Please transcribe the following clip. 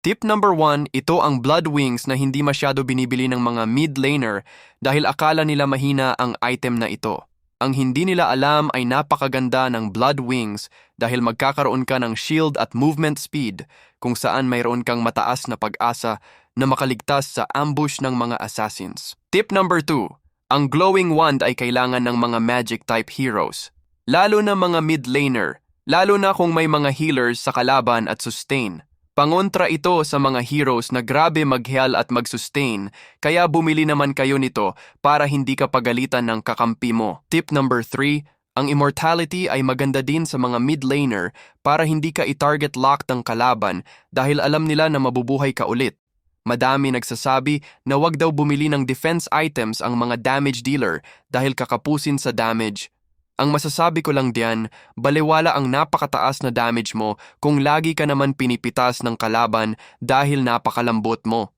Tip number 1, ito ang Blood Wings na hindi masyado binibili ng mga mid laner dahil akala nila mahina ang item na ito. Ang hindi nila alam ay napakaganda ng Blood Wings dahil magkakaroon ka ng shield at movement speed kung saan mayroon kang mataas na pag-asa na makaligtas sa ambush ng mga assassins. Tip number 2, ang glowing wand ay kailangan ng mga magic type heroes. Lalo na mga mid laner, lalo na kung may mga healers sa kalaban at sustain. Pangontra ito sa mga heroes na grabe mag-heal at mag-sustain, kaya bumili naman kayo nito para hindi ka pagalitan ng kakampi mo. Tip number 3, ang immortality ay maganda din sa mga mid laner para hindi ka i-target lock ng kalaban dahil alam nila na mabubuhay ka ulit. Madami nagsasabi na wag daw bumili ng defense items ang mga damage dealer dahil kakapusin sa damage. Ang masasabi ko lang diyan, baliwala ang napakataas na damage mo kung lagi ka naman pinipitas ng kalaban dahil napakalambot mo.